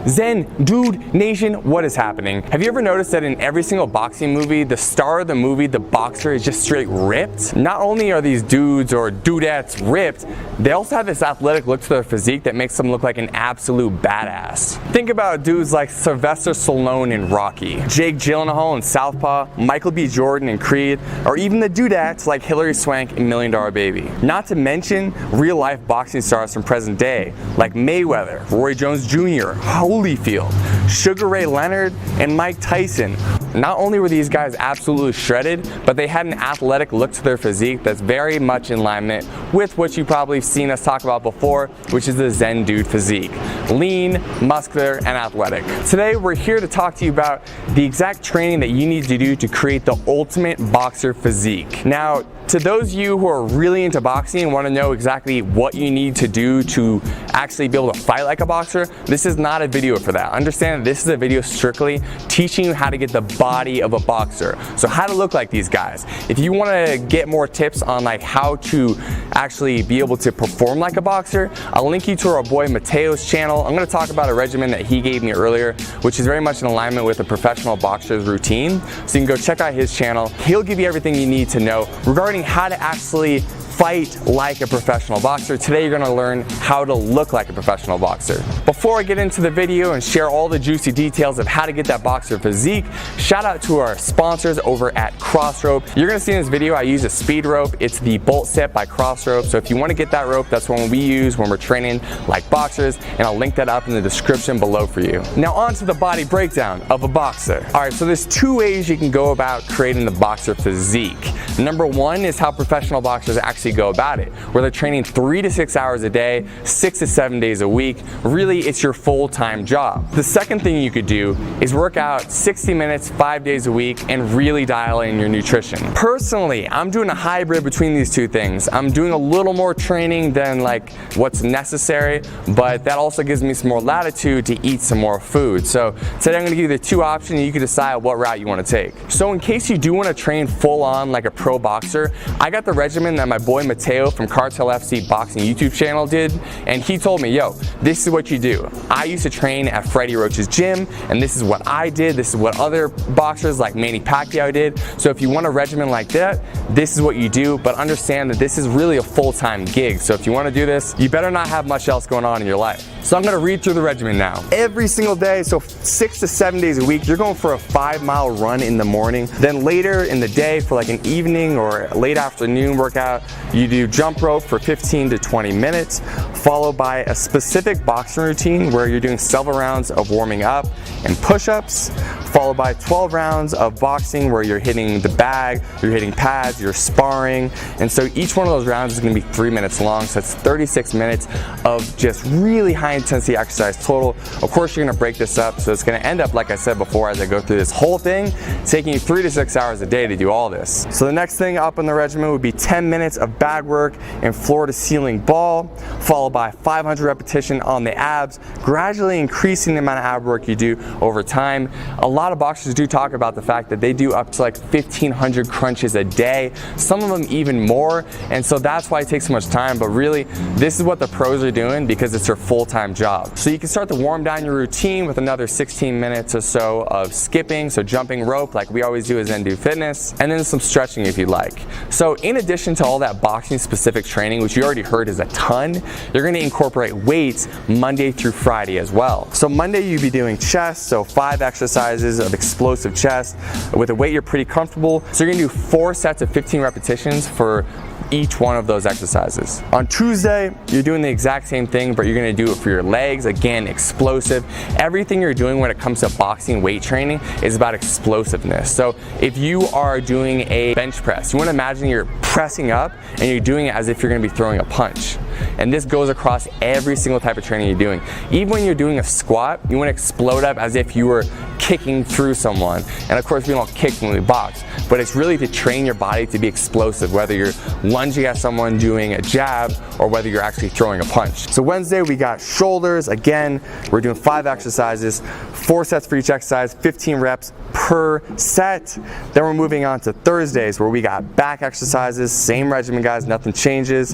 Zen Dude Nation, what is happening? Have you ever noticed that in every single boxing movie, the star of the movie, the boxer, is just straight ripped? Not only are these dudes or dudettes ripped, they also have this athletic look to their physique that makes them look like an absolute badass. Think about dudes like Sylvester Stallone in Rocky, Jake Gyllenhaal in Southpaw, Michael B. Jordan in Creed, or even the dudettes like Hilary Swank in $1 Million Baby. Not to mention real-life boxing stars from present day like Mayweather, Roy Jones Jr., Holyfield, Sugar Ray Leonard, and Mike Tyson. Not only were these guys absolutely shredded, but they had an athletic look to their physique that's very much in alignment with what you've probably seen us talk about before, which is the Zen Dude physique. Lean, muscular, and athletic. Today we're here to talk to you about the exact training that you need to do to create the ultimate boxer physique. Now, to those of you who are really into boxing and want to know exactly what you need to do to actually be able to fight like a boxer, this is not a video for that. Understand that this is a video strictly teaching you how to get the body of a boxer. So how to look like these guys. If you want to get more tips on like how to actually be able to perform like a boxer, I'll link you to our boy Mateo's channel. I'm going to talk about a regimen that he gave me earlier, which is very much in alignment with a professional boxer's routine. So you can go check out his channel. He'll give you everything you need to know regarding how to actually fight like a professional boxer. Today you're gonna learn how to look like a professional boxer. Before I get into the video and share all the juicy details of how to get that boxer physique, shout out to our sponsors over at Crossrope. You're gonna see in this video I use a speed rope. It's the Bolt Set by Crossrope. So if you wanna get that rope, that's one we use when we're training like boxers, and I'll link that up in the description below for you. Now on to the body breakdown of a boxer. All right, so there's two ways you can go about creating the boxer physique. Number one is how professional boxers actually go about it, where they're training 3 to 6 hours a day, 6 to 7 days a week. Really, it's your full-time job. The second thing you could do is work out 60 minutes, 5 days a week, and really dial in your nutrition. Personally, I'm doing a hybrid between these two things. I'm doing a little more training than like what's necessary, but that also gives me some more latitude to eat some more food. So today I'm gonna give you the two options and you can decide what route you wanna take. So in case you do wanna train full on like a pro boxer, I got the regimen that my boy Mateo from Cartel FC Boxing YouTube channel did, and he told me, yo, this is what you do. I used to train at Freddie Roach's gym, and this is what I did. This is what other boxers like Manny Pacquiao did. So if you want a regimen like that, this is what you do, but understand that this is really a full-time gig. So if you wanna do this, you better not have much else going on in your life. So I'm gonna read through the regimen now. Every single day, so 6 to 7 days a week, you're going for a 5-mile run in the morning. Then later in the day for like an evening or late afternoon workout, you do jump rope for 15 to 20 minutes, followed by a specific boxing routine where you're doing several rounds of warming up and push-ups, followed by 12 rounds of boxing where you're hitting the bag, you're hitting pads, you're sparring. And so each one of those rounds is gonna be 3 minutes long, so that's 36 minutes of just really high intensity exercise total. Of course, you're gonna break this up, so it's gonna end up, like I said before, as I go through this whole thing, taking you 3 to 6 hours a day to do all this. So the next thing up in the regimen would be 10 minutes of bag work and floor to ceiling ball, followed by 500 repetition on the abs, gradually increasing the amount of ab work you do over time. A lot of boxers do talk about the fact that they do up to like 1,500 crunches a day, some of them even more, and so that's why it takes so much time, but really, this is what the pros are doing because it's their full-time job. So you can start to warm down your routine with another 16 minutes or so of skipping, so jumping rope like we always do as Zen Dude Fitness, and then some stretching if you'd like. So in addition to all that boxing specific training, which you already heard is a ton, you're gonna incorporate weights Monday through Friday as well. So Monday you'd be doing chest, so 5 exercises of explosive chest with a weight you're pretty comfortable. So you're gonna do 4 sets of 15 repetitions for each one of those exercises. On Tuesday, you're doing the exact same thing, but you're gonna do it for your legs. Again, explosive. Everything you're doing when it comes to boxing weight training is about explosiveness. So if you are doing a bench press, you wanna imagine you're pressing up and you're doing it as if you're gonna be throwing a punch. And this goes across every single type of training you're doing. Even when you're doing a squat, you wanna explode up as if you were kicking through someone. And of course, we don't kick when we box, but it's really to train your body to be explosive, whether you're lunging at someone doing a jab or whether you're actually throwing a punch. So Wednesday, we got shoulders. Again, we're doing 5 exercises, 4 sets for each exercise, 15 reps per set. Then we're moving on to Thursdays, where we got back exercises, same regimen guys, nothing changes.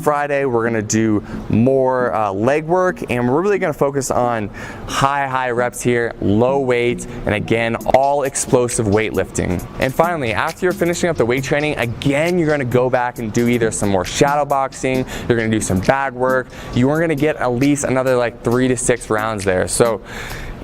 Friday we're gonna do more leg work, and we're really gonna focus on high reps here, low weight, and again, all explosive weightlifting. And finally, after you're finishing up the weight training, again, you're gonna go back and do either some more shadow boxing, you're gonna do some bag work, you are gonna get at least another like 3 to 6 rounds there. So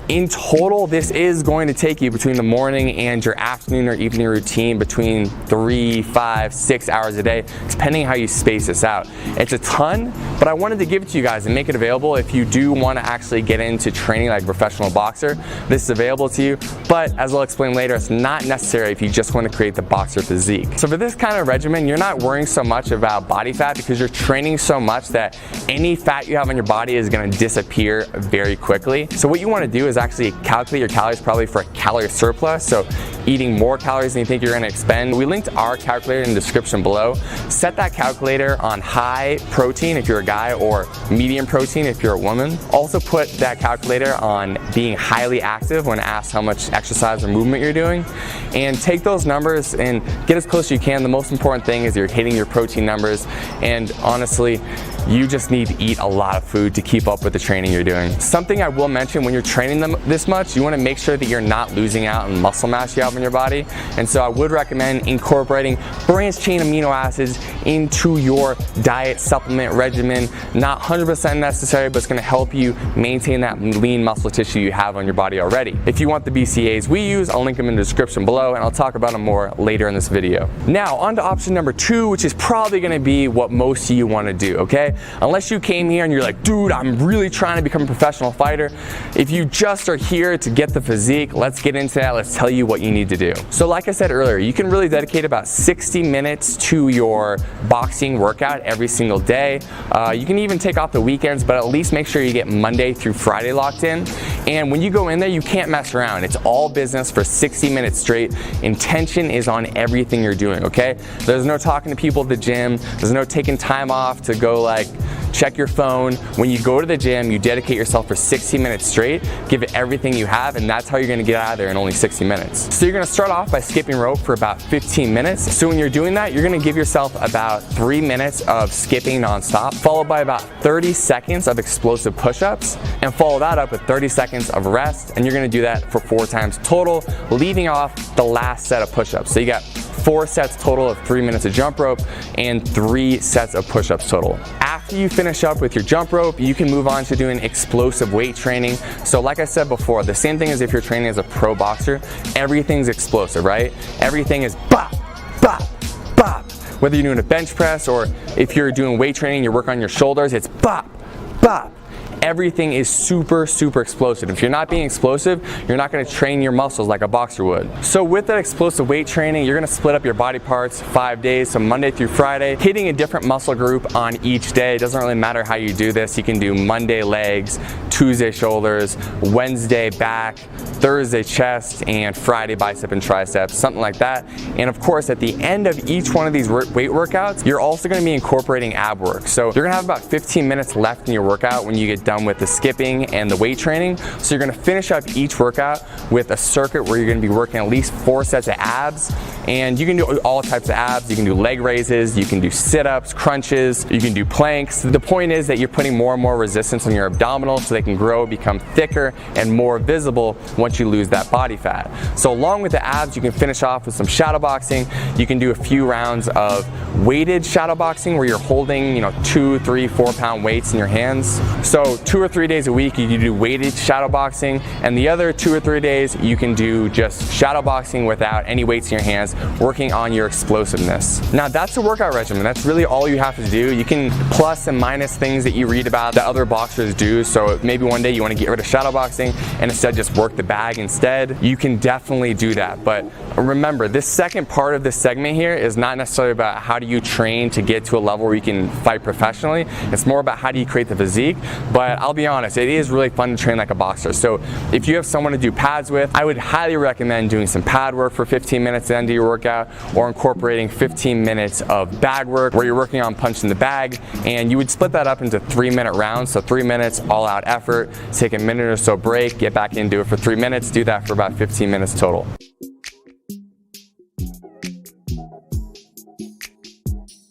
in total, this is going to take you between the morning and your afternoon or evening routine between 3, 5, 6 hours a day, depending how you space this out. It's a ton, but I wanted to give it to you guys and make it available if you do want to actually get into training like a professional boxer. This is available to you, but as I'll explain later, it's not necessary if you just want to create the boxer physique. So for this kind of regimen, you're not worrying so much about body fat because you're training so much that any fat you have on your body is going to disappear very quickly. So what you want to do is actually calculate your calories probably for a calorie surplus, so eating more calories than you think you're going to expend. We linked our calculator in the description below. Set that calculator on high protein if you're a guy or medium protein if you're a woman. Also put that calculator on being highly active when asked how much exercise or movement you're doing, and take those numbers and get as close as you can. The most important thing is you're hitting your protein numbers, and honestly, you just need to eat a lot of food to keep up with the training you're doing. Something I will mention, when you're training them this much, you want to make sure that you're not losing out on muscle mass you have in your body. And so I would recommend incorporating branched chain amino acids into your diet supplement regimen. Not 100% necessary, but it's going to help you maintain that lean muscle tissue you have on your body already. If you want the BCAAs we use, I'll link them in the description below, and I'll talk about them more later in this video. Now on to option number 2, which is probably going to be what most of you want to do, okay? Unless you came here and you're like, dude, I'm really trying to become a professional fighter. If you just are here to get the physique, let's get into that. Let's tell you what you need to do. So like I said earlier, you can really dedicate about 60 minutes to your boxing workout every single day. You can even take off the weekends, but at least make sure you get Monday through Friday locked in. And when you go in there, you can't mess around. It's all business for 60 minutes straight. Intention is on everything you're doing, okay? There's no talking to people at the gym. There's no taking time off to go like check your phone. When you go to the gym, you dedicate yourself for 60 minutes straight, give it everything you have, and that's how you're gonna get out of there in only 60 minutes. So you're gonna start off by skipping rope for about 15 minutes. So when you're doing that, you're gonna give yourself about 3 minutes of skipping nonstop, followed by about 30 seconds of explosive push-ups, and follow that up with 30 seconds of rest, and you're gonna do that for 4 times total, leaving off the last set of push-ups. So you got 4 sets total of 3 minutes of jump rope and 3 sets of push-ups total. After you finish up with your jump rope, you can move on to doing explosive weight training. So like I said before, the same thing as if you're training as a pro boxer, everything's explosive, right? Everything is bop, bop, bop. Whether you're doing a bench press or if you're doing weight training, you work on your shoulders, it's bop, bop. Everything is super explosive. If you're not being explosive, you're not going to train your muscles like a boxer would. So with that explosive weight training, you're going to split up your body parts 5 days, so Monday through Friday, hitting a different muscle group on each day. It doesn't really matter how you do this. You can do Monday legs, Tuesday shoulders, Wednesday back, Thursday chest, and Friday bicep and triceps, something like that. And of course, at the end of each one of these weight workouts, you're also going to be incorporating ab work. So you're going to have about 15 minutes left in your workout when you get done with the skipping and the weight training. So you're going to finish up each workout with a circuit where you're going to be working at least 4 sets of abs, and you can do all types of abs. You can do leg raises, you can do sit-ups, crunches, you can do planks. The point is that you're putting more and more resistance on your abdominals so they can grow, become thicker and more visible once you lose that body fat. So along with the abs, you can finish off with some shadow boxing. You can do a few rounds of weighted shadow boxing where you're holding 2, 3, 4 pound weights in your hands. So 2 or 3 days a week you can do weighted shadow boxing, and the other 2 or 3 days you can do just shadow boxing without any weights in your hands, working on your explosiveness. Now that's a workout regimen. That's really all you have to do. You can plus and minus things that you read about that other boxers do. So maybe one day you want to get rid of shadow boxing and instead just work the bag instead. You can definitely do that. But remember, this second part of this segment here is not necessarily about how do you train to get to a level where you can fight professionally. It's more about how do you create the physique. But I'll be honest, it is really fun to train like a boxer. So if you have someone to do pads with, I would highly recommend doing some pad work for 15 minutes at the end of your workout, or incorporating 15 minutes of bag work where you're working on punching the bag, and you would split that up into 3-minute rounds. So 3 minutes all out effort, take a minute or so break, get back in, do it for 3 minutes, do that for about 15 minutes total.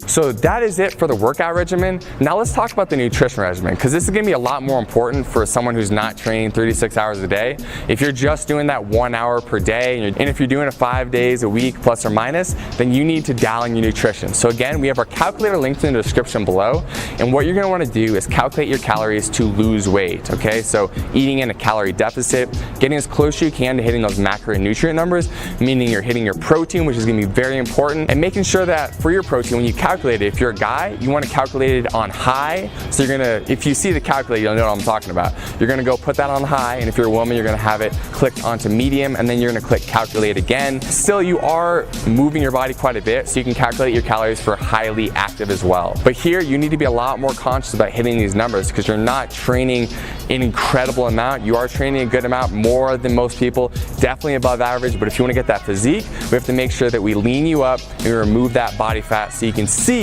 So that is it for the workout regimen. Now let's talk about the nutrition regimen, because this is gonna be a lot more important for someone who's not training 36 hours a day. If you're just doing that 1 hour per day, and if you're doing it 5 days a week plus or minus, then you need to dial in your nutrition. So again, we have our calculator linked in the description below, and what you're gonna wanna do is calculate your calories to lose weight, okay? So eating in a calorie deficit, getting as close as you can to hitting those macro and nutrient numbers, meaning you're hitting your protein, which is gonna be very important, and making sure that for your protein, when you calculate, if you're a guy, you want to calculate it on high. So you're gonna, if you see the calculator, you'll know what I'm talking about. You're gonna go put that on high, and if you're a woman, you're gonna have it clicked onto medium, and then you're gonna click calculate again. Still, you are moving your body quite a bit, so you can calculate your calories for highly active as well. But here, you need to be a lot more conscious about hitting these numbers, because you're not training an incredible amount. You are training a good amount, more than most people, definitely above average. But if you want to get that physique, we have to make sure that we lean you up and we remove that body fat so you can see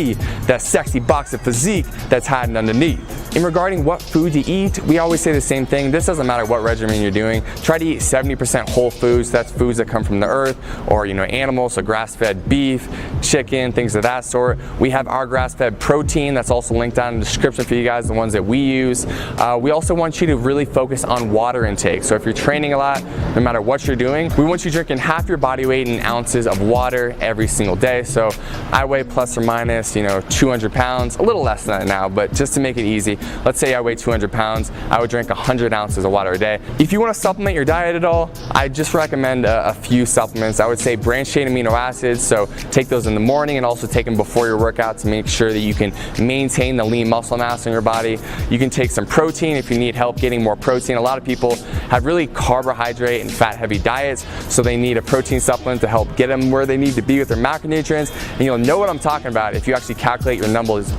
that sexy boxer physique that's hiding underneath. In regarding what food to eat, we always say the same thing. This doesn't matter what regimen you're doing. Try to eat 70% whole foods. That's foods that come from the earth, or animals, so grass-fed beef, chicken, things of that sort. We have our grass-fed protein that's also linked down in the description for you guys, the ones that we use. We also want you to really focus on water intake. So if you're training a lot, no matter what you're doing, we want you drinking half your body weight in ounces of water every single day. So I weigh plus or minus 200 pounds, a little less than that now, but just to make it easy, let's say I weigh 200 pounds, I would drink 100 ounces of water a day. If you want to supplement your diet at all, I just recommend a few supplements. I would say branched chain amino acids, so take those in the morning and also take them before your workout to make sure that you can maintain the lean muscle mass in your body. You can take some protein if you need help getting more protein. A lot of people have really carbohydrate and fat heavy diets, so they need a protein supplement to help get them where they need to be with their macronutrients, and you'll know what I'm talking about if you actually calculate your numbers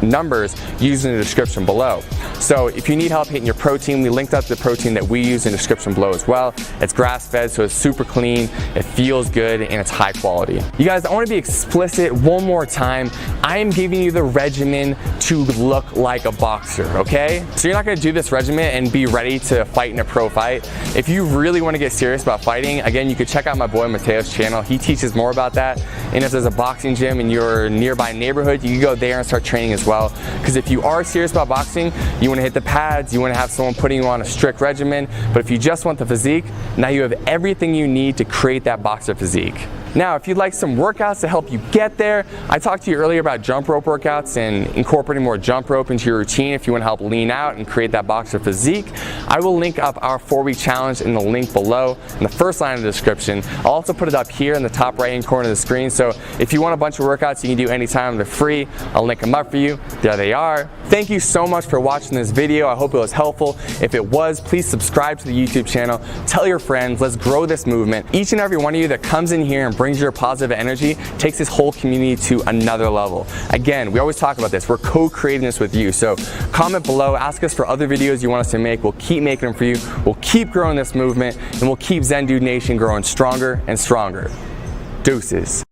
using the description below. So if you need help hitting your protein, we linked up the protein that we use in the description below as well. It's grass-fed, so it's super clean, it feels good, and it's high quality. You guys, I want to be explicit one more time. I am giving you the regimen to look like a boxer, okay? So you're not going to do this regimen and be ready to fight in a pro fight. If you really want to get serious about fighting, again, you could check out my boy Mateo's channel. He teaches more about that. And if there's a boxing gym in your nearby neighborhood, you can go there and start training as well. Because if you are serious about boxing, you want to hit the pads, you want to have someone putting you on a strict regimen. But if you just want the physique, now you have everything you need to create that boxer physique. Now, if you'd like some workouts to help you get there, I talked to you earlier about jump rope workouts and incorporating more jump rope into your routine if you want to help lean out and create that boxer physique. I will link up our 4-week challenge in the link below in the first line of the description. I'll also put it up here in the top right-hand corner of the screen, so if you want a bunch of workouts you can do anytime, they're free. I'll link them up for you. There they are. Thank you so much for watching this video. I hope it was helpful. If it was, please subscribe to the YouTube channel. Tell your friends. Let's grow this movement. Each and every one of you that comes in here and brings your positive energy takes this whole community to another level. Again, we always talk about this. We're co-creating this with you. So comment below, ask us for other videos you want us to make. We'll keep making them for you. We'll keep growing this movement, and we'll keep Zen Dude Nation growing stronger and stronger. Deuces.